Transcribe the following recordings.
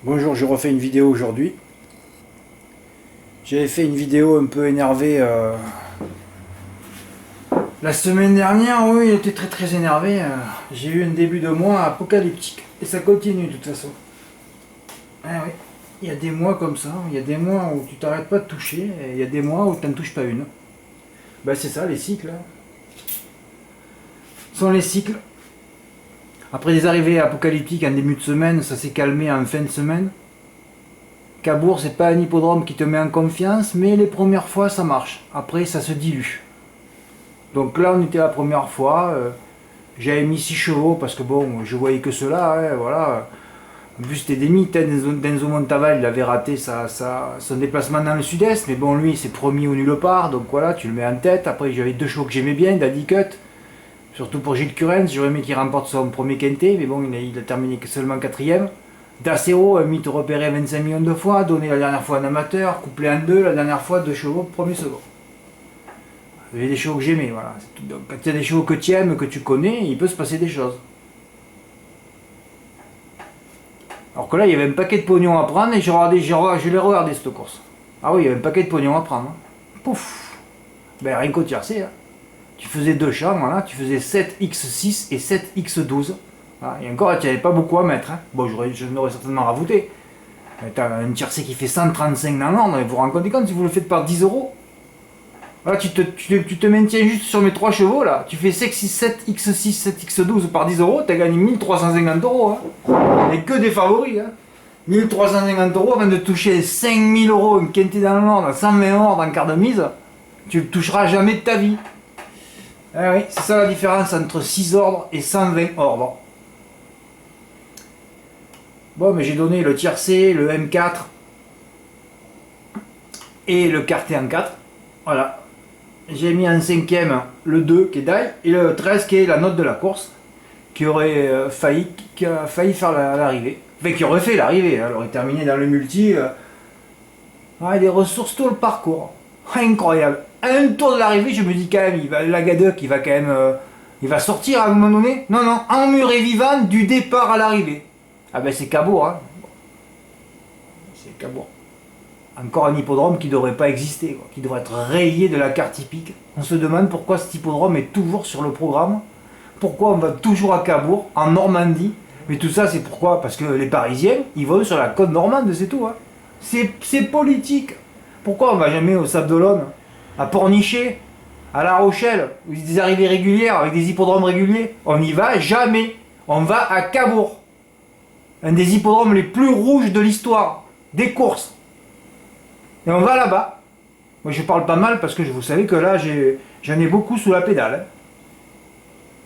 Bonjour, je refais une vidéo aujourd'hui. J'avais fait une vidéo un peu énervée la semaine dernière. Oui, il était très énervé. J'ai eu un début de mois apocalyptique. Et ça continue de toute façon. Ah oui, il y a des mois comme ça. Il y a des mois où tu t'arrêtes pas de toucher. Et il y a des mois où tu n'en touches pas une. Ben c'est ça, les cycles. Ce sont les cycles. Après des arrivées apocalyptiques en début de semaine, ça s'est calmé en fin de semaine. Cabourg, c'est pas un hippodrome qui te met en confiance, mais les premières fois ça marche. Après, ça se dilue. Donc là, on était la première fois. J'avais mis 6 chevaux parce que bon, je voyais que cela. Hein, voilà. En plus, c'était des mythes. Denzo Montaval, il avait raté son déplacement dans le sud-est. Mais bon, lui, il s'est promis au nulle part. Donc voilà, tu le mets en tête. Après, j'avais deux chevaux que j'aimais bien, Daddy Cut. Surtout pour Gilles Curens, j'aurais aimé qu'il remporte son premier quintet. Mais bon, il a terminé seulement quatrième. Dacero, un mythe repéré 25 millions de fois. Donné la dernière fois un amateur. Couplé en deux, la dernière fois deux chevaux, premier second. Il y avait des chevaux que j'aimais, voilà. Donc, quand il y a des chevaux que tu aimes, que tu connais, il peut se passer des choses. Alors que là, il y avait un paquet de pognon à prendre et je l'ai regardé cette course. Ah oui, il y avait un paquet de pognon à prendre. Pouf. Ben rien qu'au tiercé. Hein. Tu faisais deux champs, voilà. Tu faisais 7x6 et 7x12. Voilà. Et encore, tu n'avais pas beaucoup à mettre. Hein. Bon, je n'aurais certainement rajouté. Tu as un tiercé qui fait 135 dans l'ordre. Vous vous rendez compte si vous le faites par 10 euros. Voilà, tu te maintiens juste sur mes 3 chevaux là. Tu fais 7, X6, 7X12 par 10 euros, t'as gagné 1350 euros. Hein. Et que des favoris. Hein. 1350 euros avant de toucher 5000 euros, une quintée dans l'ordre, 120 ordres en quart de mise. Tu ne toucheras jamais de ta vie. Ah oui, c'est ça la différence entre 6 ordres et 120 ordres. Bon, mais j'ai donné le tiercé, le M4 et le quarté en 4. Voilà. J'ai mis en cinquième le 2 qui est Die et le 13 qui est la note de la course qui a failli faire l'arrivée. Enfin, qui aurait fait l'arrivée, elle aurait terminé dans le multi. Des ressources tout le parcours. Incroyable. À un tour de l'arrivée, je me dis quand même, la Gadec, il va quand même. Il va sortir à un moment donné. Non, non, emmuré vivant du départ à l'arrivée. Ah ben c'est Cabourg, hein. C'est Cabourg. Encore un hippodrome qui ne devrait pas exister, quoi, qui devrait être rayé de la carte hippique. On se demande pourquoi cet hippodrome est toujours sur le programme, pourquoi on va toujours à Cabourg, en Normandie. Mais tout ça, c'est pourquoi? Parce que les Parisiens, ils vont sur la côte normande, c'est tout. Hein. C'est politique. Pourquoi on va jamais au Sable d'Olonne, à Pornichet, à La Rochelle, où il y a des arrivées régulières avec des hippodromes réguliers? On n'y va jamais. On va à Cabourg. Un des hippodromes les plus rouges de l'histoire, des courses. Et on va là-bas. Moi je parle pas mal parce que vous savez que là j'en ai beaucoup sous la pédale. Hein.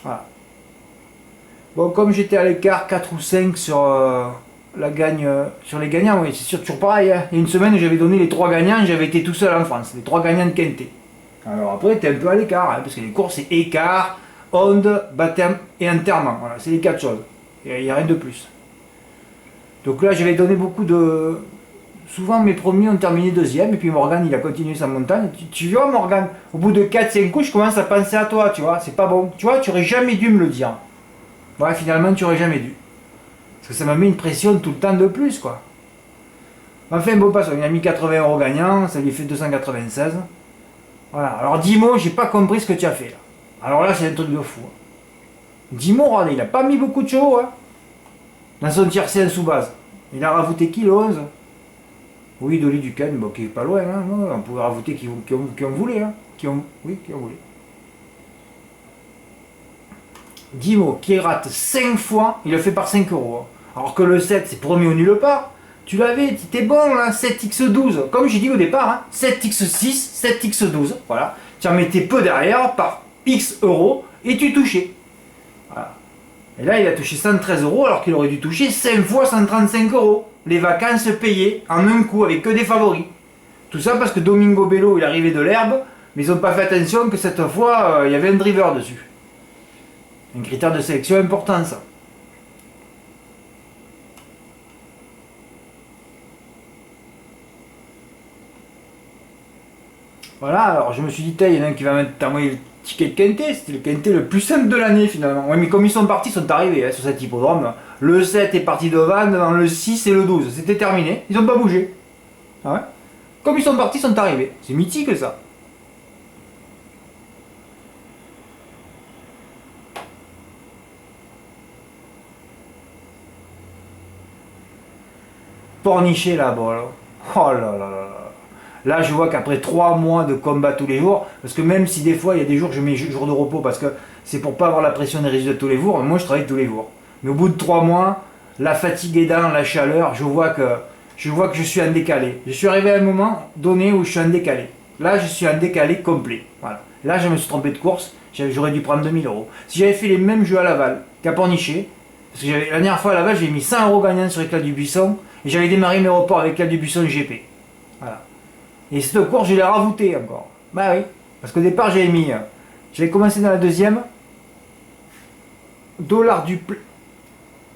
Voilà. Bon, comme j'étais à l'écart 4 ou 5 sur sur les gagnants, oui, c'est toujours pareil. Hein. Il y a une semaine j'avais donné les 3 gagnants, j'avais été tout seul en France, les 3 gagnants de Quintet. Alors après t'es un peu à l'écart, hein, parce que les courses c'est écart, onde, baptême et enterrement. Voilà, c'est les 4 choses. Il n'y a rien de plus. Donc là j'avais donné beaucoup de. Souvent mes premiers ont terminé deuxième et puis Morgane il a continué sa montagne. Tu vois Morgane, au bout de 4-5 coups je commence à penser à toi, tu vois, c'est pas bon. Tu vois, tu aurais jamais dû me le dire. Ouais, finalement tu aurais jamais dû. Parce que ça m'a mis une pression tout le temps de plus quoi. Enfin bon passons, il a mis 80 euros gagnant, ça lui fait 296. Voilà, alors Dimo, j'ai pas compris ce que tu as fait là. Alors là c'est un truc de fou. Dimo, regardez, il a pas mis beaucoup de chevaux hein. Dans son tiercé en sous-base. Il a rajouté qui le 11. Oui, Dolly Ducan, bon, qui est pas loin, hein. On pouvait rajouter qui en voulait. Hein. Qui en voulait. Dimo, qui rate 5 fois, il le fait par 5 euros. Hein. Alors que le 7, c'est promis au nulle part. Tu l'avais, t'es bon là, 7x12. Comme j'ai dit au départ, hein, 7x6, 7x12. Voilà. Tu en mettais peu derrière par X euros et tu touchais. Voilà. Et là, il a touché 113 euros alors qu'il aurait dû toucher 5 fois 135 euros. Les vacances payées en un coup avec que des favoris. Tout ça parce que Domingo Bello il arrivait de l'herbe, mais ils n'ont pas fait attention que cette fois il y avait un driver dessus. Un critère de sélection important ça. Voilà, alors je me suis dit, il y en a un qui va t'envoyer ticket de quintet, c'était le quintet le plus simple de l'année finalement. Ouais, mais comme ils sont partis, ils sont arrivés sur cet hippodrome. Le 7 est parti devant le 6 et le 12. C'était terminé, ils n'ont pas bougé. Ah ouais. Comme ils sont partis, ils sont arrivés. C'est mythique ça. Pornichet là-bas. Là. Oh là là là là. Là, je vois qu'après 3 mois de combat tous les jours, parce que même si des fois il y a des jours que je mets jour de repos parce que c'est pour pas avoir la pression des résultats tous les jours, moi je travaille tous les jours. Mais au bout de 3 mois, la fatigue aidant, la chaleur, je vois que je suis en décalé. Je suis arrivé à un moment donné où je suis en décalé. Là, je suis en décalé complet. Voilà. Là, je me suis trompé de course, j'aurais dû prendre 2000 euros. Si j'avais fait les mêmes jeux à Laval qu'à Pornichet, parce que la dernière fois à Laval, j'ai mis 100 euros gagnants sur Éclat du Buisson, et j'avais démarré mes reports avec Éclat du Buisson GP. Voilà. Et cette course, je l'ai ravoutée encore. Bah oui, parce qu'au départ, j'avais commencé dans la deuxième, dollar du plein.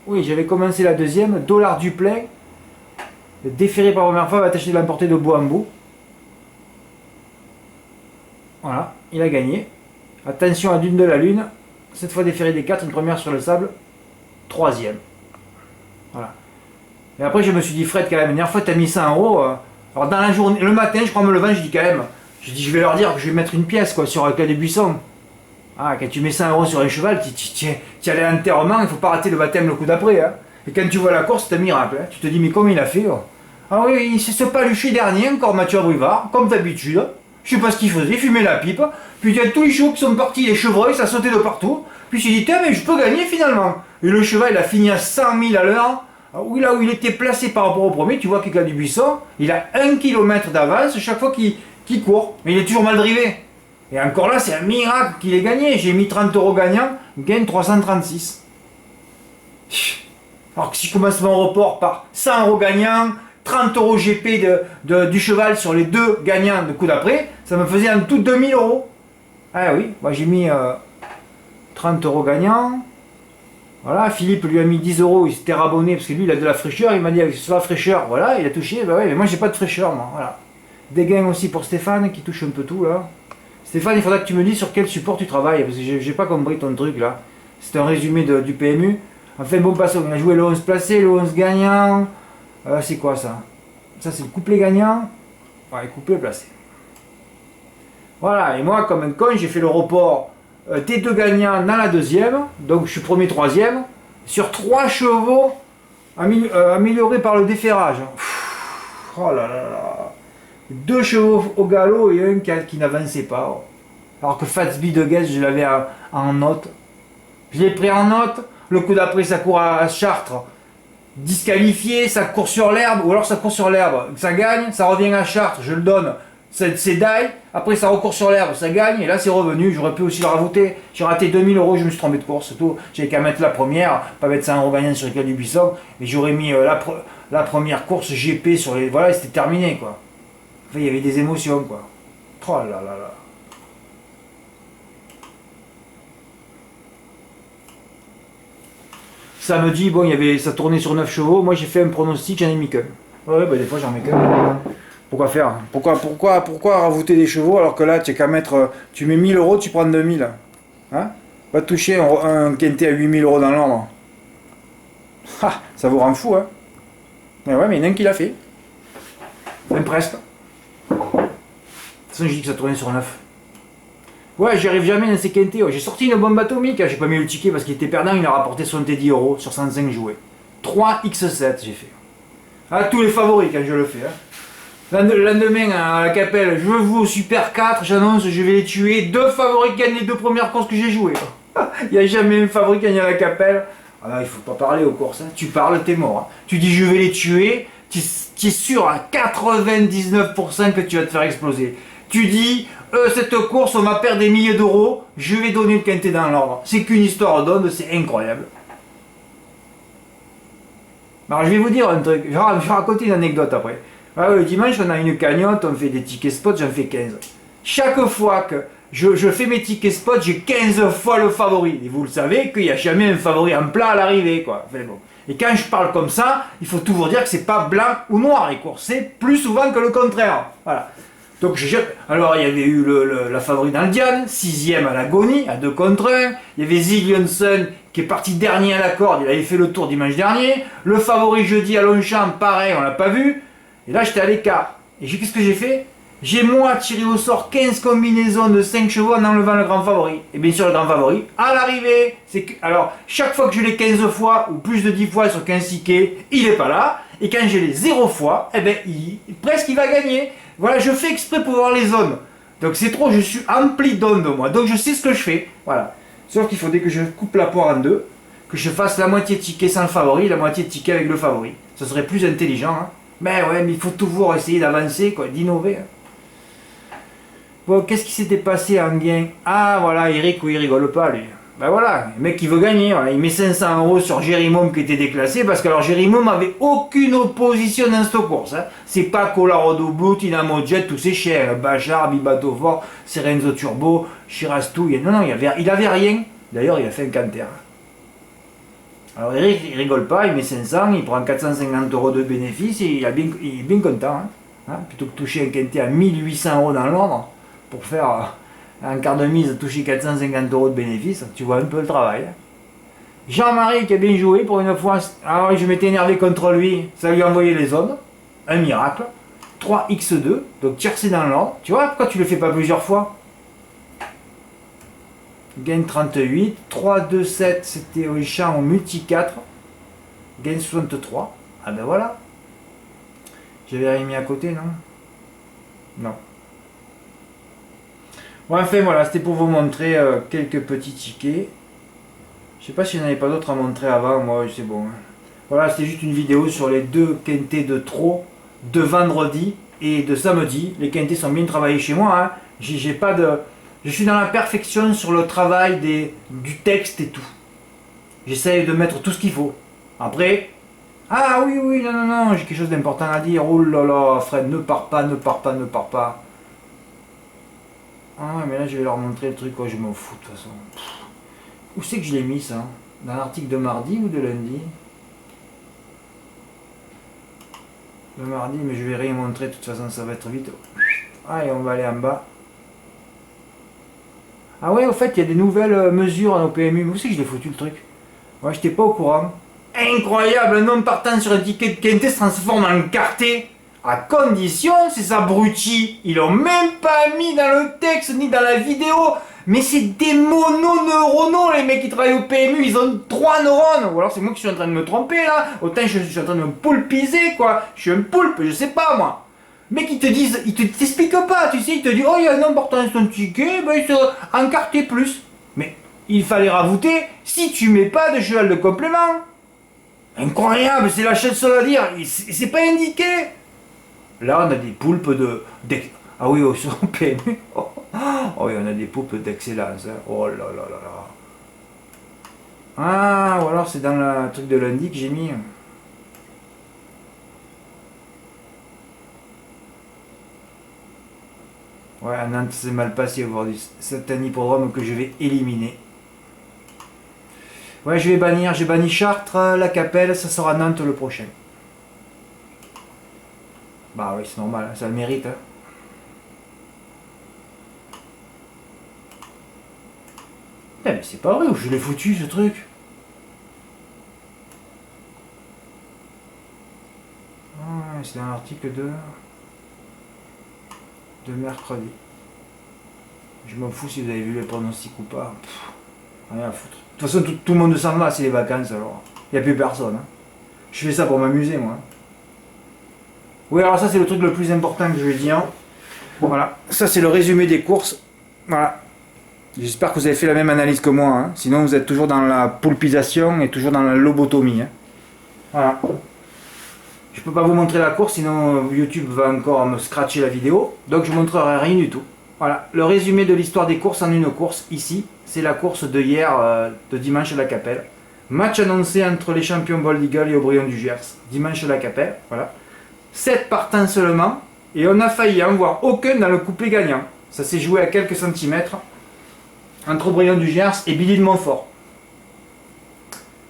Oui, j'avais commencé la deuxième, dollar du plein, déféré par la première fois, va tâcher de l'emporter de bout en bout. Voilà, il a gagné. Attention à Dune de la Lune, cette fois déféré des 4, une première sur le sable, troisième. Voilà. Et après, je me suis dit, Fred, quand même, la dernière fois, tu as mis 100 euros. Alors, dans la journée, le matin, je prends me levant, je dis quand même, je vais leur dire que je vais mettre une pièce quoi, sur le cas des buissons. Ah, quand tu mets 100 euros sur un cheval, tu allais à l'enterrement, il ne faut pas rater le baptême le coup d'après. Hein. Et quand tu vois la course, c'est un miracle. Hein. Tu te dis, mais comment il a fait oh. Ah oui, il s'est paluché dernier, encore Mathieu Abrivard, comme d'habitude. Je sais pas ce qu'il faisait, il fumait la pipe. Puis il y a tous les chevaux qui sont partis, les chevreuils, ça sautait de partout. Puis je me suis dit, tiens, mais je peux gagner finalement. Et le cheval, il a fini à 100 000 à l'heure. Là où il était placé par rapport au premier, tu vois qu'Éclat du Buisson, il a 1 km d'avance chaque fois qu'il court. Mais il est toujours mal drivé. Et encore là, c'est un miracle qu'il ait gagné. J'ai mis 30 euros gagnant, gagne 336. Alors que si je commence mon report par 100 euros gagnant, 30 euros GP du cheval sur les deux gagnants de coup d'après, ça me faisait en tout 2000 euros. Ah oui, moi j'ai mis 30 euros gagnant. Voilà, Philippe lui a mis 10 euros, il s'était rabonné parce que lui il a de la fraîcheur, il m'a dit avec la fraîcheur, voilà, il a touché, bah ouais, mais moi j'ai pas de fraîcheur moi, voilà. Des gains aussi pour Stéphane qui touche un peu tout là. Stéphane, il faudra que tu me dises sur quel support tu travailles, parce que j'ai pas compris ton truc là. C'est un résumé du PMU. Enfin bon, passons, on a joué le 11 placé, le 11 gagnant. C'est quoi ça? Ça c'est le couplet gagnant. Ouais, couplet placé. Voilà, et moi comme un con, j'ai fait le report des deux gagnants dans la deuxième, donc je suis premier, troisième, sur 3 chevaux améliorés par le déferrage. Oh là là là. 2 chevaux au galop et un qui n'avançait pas. Alors que Fatsby de Guest, je l'avais en note. Je l'ai pris en note, le coup d'après ça court à Chartres, disqualifié, ça court sur l'herbe, ou alors ça court sur l'herbe, ça gagne, ça revient à Chartres, je le donne. C'est die, après ça recourt sur l'herbe, ça gagne, et là c'est revenu, j'aurais pu aussi le rajouter. J'ai raté 2000 euros, je me suis trompé de course, surtout. J'avais qu'à mettre la première, pas mettre 100 euros gagnant sur Éclat du Buisson, mais j'aurais mis la première course GP sur les. Voilà, c'était terminé quoi. Enfin, il y avait des émotions quoi. Oh là là là. Samedi, bon, ça tournait sur 9 chevaux, moi j'ai fait un pronostic, j'en ai mis qu'un. Ouais, bah des fois j'en mets qu'un. Pourquoi faire? Pourquoi rajouter des chevaux alors que là tu as qu'à mettre. Tu mets 1000 euros, tu prends 2000. Hein? Va toucher un quintet à 8000 euros dans l'ordre. Ah, ça vous rend fou, hein? Mais ouais, mais il y en a un qui l'a fait. Même presque. De toute façon, j'ai dit que ça tournait sur 9. Ouais, j'y arrive jamais dans ces quintets. Ouais. J'ai sorti une bombe atomique, j'ai pas mis le ticket parce qu'il était perdant, il a rapporté 70 euros sur 105 joués. 3x7 j'ai fait. Ah, tous les favoris quand je le fais. Hein. Le lendemain à la Capelle, je vous au Super 4, j'annonce, je vais les tuer. 2 favoris qui gagnent les 2 premières courses que j'ai jouées. Il n'y a jamais un favori qui gagne à la Capelle. Ah là, il faut pas parler aux courses. Hein. Tu parles, t'es mort. Hein. Tu dis je vais les tuer, tu es sûr à 99% que tu vas te faire exploser. Tu dis cette course, on va perdre des milliers d'euros, je vais donner le quintet dans l'ordre. C'est qu'une histoire d'onde, c'est incroyable. Alors je vais vous dire un truc, je vais raconter une anecdote après. Ah, le dimanche, on a une cagnotte, on fait des tickets spots, j'en fais 15. Chaque fois que je fais mes tickets spots, j'ai 15 fois le favori. Et vous le savez qu'il n'y a jamais un favori en plat à l'arrivée, quoi. Enfin, bon. Et quand je parle comme ça, il faut toujours dire que c'est pas blanc ou noir les courses. C'est plus souvent que le contraire. Voilà. Donc alors il y avait eu la favorite dans le Diane, 6ème à l'agonie, à 2 contre 1. Il y avait Zig Johnson qui est parti dernier à la corde, il avait fait le tour dimanche dernier. Le favori jeudi à Longchamp, pareil, on l'a pas vu. Et là j'étais à l'écart. Et qu'est-ce que j'ai fait? J'ai moi tiré au sort 15 combinaisons de 5 chevaux en enlevant le grand favori. Et bien sûr le grand favori, à l'arrivée, alors chaque fois que je l'ai 15 fois ou plus de 10 fois sur 15 tickets, il est pas là. Et quand je l'ai 0 fois, eh ben presque il va gagner. Voilà, je fais exprès pour voir les zones. Donc c'est trop, je suis empli d'ondes moi. Donc je sais ce que je fais. Voilà. Sauf qu'il faudrait que je coupe la poire en deux, que je fasse la moitié de ticket sans le favori, la moitié de ticket avec le favori. Ça serait plus intelligent. Hein. Mais ouais, mais il faut toujours essayer d'avancer, quoi, d'innover. Hein. Bon, qu'est-ce qui s'était passé en gain? Ah voilà, Eric, il rigole pas lui. Ben voilà, le mec qui veut gagner, voilà. Il met 500 € sur Jérimom qui était déclassé parce que alors Jérimom avait aucune opposition dans cette course. Hein. C'est pas Colorado Blue, Dynamo Jet, tous ces chiens, Bachar, Bibato Fort, Serenzo Turbo, Chirastou, non, il avait rien. D'ailleurs, il a fait un canter. Alors Eric, il rigole pas, il met 500, il prend 450 € de bénéfice et il est bien content. Hein. Plutôt que toucher un quintet à 1800 € dans l'ordre pour faire un quart de mise, toucher 450 € de bénéfice, tu vois un peu le travail. Jean-Marie qui a bien joué pour une fois. Ah oui, je m'étais énervé contre lui, ça lui a envoyé les zones. Un miracle. 3x2, donc tiercé dans l'ordre. Tu vois pourquoi tu le fais pas plusieurs fois? Gain 38, 3, 2, 7, c'était au champ au multi 4. Gain 63. Ah ben voilà. J'avais rien mis à côté, non? Non. Bon, enfin voilà, c'était pour vous montrer quelques petits tickets. Je sais pas si j'en avais pas d'autres à montrer avant, moi c'est bon. Hein. Voilà, c'était juste une vidéo sur les 2 quintés de trop de vendredi et de samedi. Les quintés sont bien travaillés chez moi. Hein. J'ai pas de... Je suis dans la perfection sur le travail du texte et tout. J'essaye de mettre tout ce qu'il faut. Après, ah oui, non, j'ai quelque chose d'important à dire. Oh là là, Fred, ne pars pas. Ah mais là je vais leur montrer le truc, quoi, je m'en fous de toute façon. Où c'est que je l'ai mis ça? Dans l'article de mardi ou de lundi? De mardi, mais je vais rien montrer, de toute façon ça va être vite. Allez, on va aller en bas. Ah ouais, au fait, il y a des nouvelles mesures au PMU. Où c'est que je l'ai foutu le truc? Ouais, j'étais pas au courant. Incroyable, un homme partant sur un ticket de quintet se transforme en quarté. À condition, ces abrutis, ils l'ont même pas mis dans le texte ni dans la vidéo. Mais c'est des mononeuronaux, les mecs qui travaillent au PMU, ils ont 3 neurones. Ou alors c'est moi qui suis en train de me tromper là. Autant je suis en train de me poulpiser, quoi. Je suis un poulpe, je sais pas moi. Mec, ils te disent, ils t'expliquent pas, tu sais, ils te disent, oh, il y a un homme portant son ticket, ben il se encarté plus. Mais il fallait rajouter, si tu mets pas de cheval de complément. Incroyable, c'est la seule à dire, c'est pas indiqué. Là, on a des poulpes ah oui, sur le PMU. Oh oui, on a des poulpes d'excellence. Hein. Oh là là là là. Ah, ou alors c'est dans le truc de lundi que j'ai mis. Ouais, à Nantes, c'est mal passé aujourd'hui. C'est un hippodrome que je vais éliminer. Ouais, j'ai banni Chartres, la Capelle, ça sera Nantes le prochain. Bah oui, c'est normal, ça le mérite. Hein. Putain, mais c'est pas vrai, où je l'ai foutu ce truc? Ah, c'est dans l'article de mercredi. Je m'en fous si vous avez vu les pronostics ou pas. Rien à foutre. De toute façon, tout le monde s'en va, c'est les vacances alors. Il n'y a plus personne. Hein. Je fais ça pour m'amuser, moi. Oui, alors ça, c'est le truc le plus important que je vais dire. Voilà, ça, c'est le résumé des courses. Voilà. J'espère que vous avez fait la même analyse que moi. Hein. Sinon, vous êtes toujours dans la poulpisation et toujours dans la lobotomie. Hein. Voilà. Je peux pas vous montrer la course, sinon YouTube va encore me scratcher la vidéo. Donc, je ne montrerai rien du tout. Voilà, le résumé de l'histoire des courses en une course, ici, c'est la course de hier, de dimanche à la Capelle. Match annoncé entre les champions Bold Eagle et Aubryon du Gers, dimanche à la Capelle, voilà. 7 partants seulement, et on a failli en voir aucun dans le couplet gagnant. Ça s'est joué à quelques centimètres, entre Aubryon du Gers et Billy de Montfort.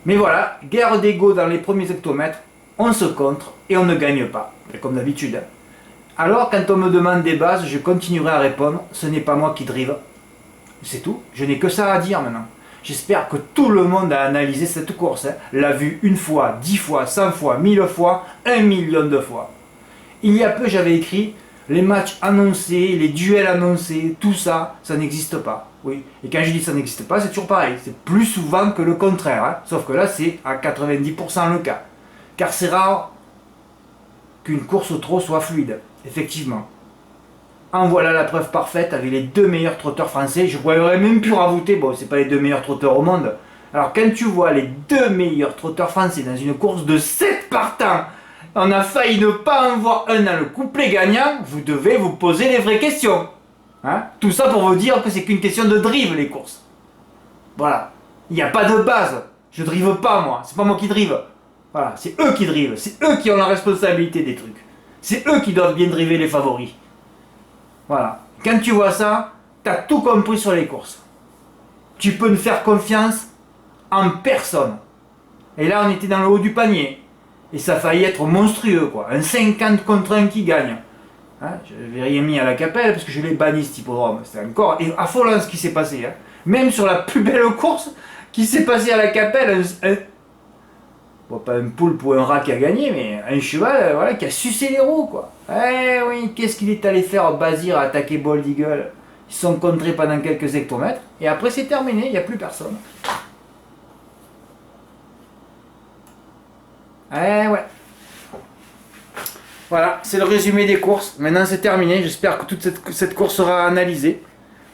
Mais voilà, guerre d'ego dans les premiers hectomètres, on se contre et on ne gagne pas, comme d'habitude. Alors, quand on me demande des bases, je continuerai à répondre, ce n'est pas moi qui drive. C'est tout, je n'ai que ça à dire maintenant. J'espère que tout le monde a analysé cette course, hein. L'a vu une fois, 10 fois, 100 fois, 1000 fois, 1 million de fois. Il y a peu, j'avais écrit les matchs annoncés, les duels annoncés, tout ça, ça n'existe pas. Oui. Et quand je dis ça n'existe pas, c'est toujours pareil. C'est plus souvent que le contraire, hein. Sauf que là, c'est à 90% le cas. Car c'est rare qu'une course au trot soit fluide, effectivement. En voilà la preuve parfaite avec les 2 meilleurs trotteurs français. Je pourrais même plus rajouter, bon, c'est pas les 2 meilleurs trotteurs au monde. Alors quand tu vois les 2 meilleurs trotteurs français dans une course de 7 partants, on a failli ne pas en voir un dans le couplet gagnant, vous devez vous poser les vraies questions. Hein? Tout ça pour vous dire que c'est qu'une question de drive les courses. Voilà. Il n'y a pas de base. Je drive pas moi. C'est pas moi qui drive. Voilà. C'est eux qui drivent. C'est eux qui ont la responsabilité des trucs. C'est eux qui doivent bien driver les favoris. Voilà. Quand tu vois ça, tu as tout compris sur les courses. Tu peux ne faire confiance en personne. Et là, on était dans le haut du panier. Et ça a failli être monstrueux, quoi. Un 50 contre 1 qui gagne. Hein, je n'avais rien mis à la capelle parce que je l'ai banni, cet hippodrome. C'était encore affolant ce qui s'est passé. Hein. Même sur la plus belle course qui s'est passée à la capelle, bon, pas un poulpe ou un rat qui a gagné, mais un cheval voilà, qui a sucé les roues, quoi. Eh oui, qu'est-ce qu'il est allé faire Bazir à attaquer Bold Eagle? Ils se sont contrés pendant quelques hectomètres, et après c'est terminé, il n'y a plus personne. Eh ouais. Voilà, c'est le résumé des courses. Maintenant c'est terminé, j'espère que toute cette course sera analysée.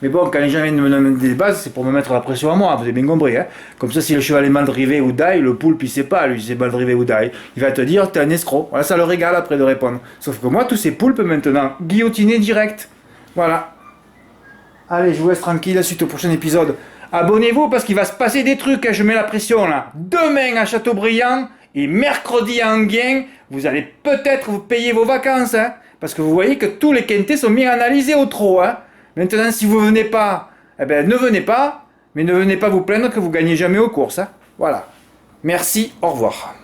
Mais bon, quand les gens viennent me donner des bases, c'est pour me mettre la pression à moi, vous avez bien compris. Hein. Comme ça, si le cheval est mal drivé ou die, le poulpe il sait pas, lui, si c'est mal drivé ou die. Il va te dire, t'es un escroc. Voilà, ça le régale après de répondre. Sauf que moi, tous ces poulpes maintenant, guillotinés direct. Voilà. Allez, je vous laisse tranquille, suite au prochain épisode. Abonnez-vous parce qu'il va se passer des trucs, hein, je mets la pression là. Demain à Châteaubriand et mercredi à Enghien, vous allez peut-être vous payer vos vacances. Hein, parce que vous voyez que tous les quintés sont bien analysés au trot. Hein. Maintenant, si vous venez pas, eh ben, ne venez pas, mais ne venez pas vous plaindre que vous gagnez jamais aux courses. Hein. Voilà. Merci, au revoir.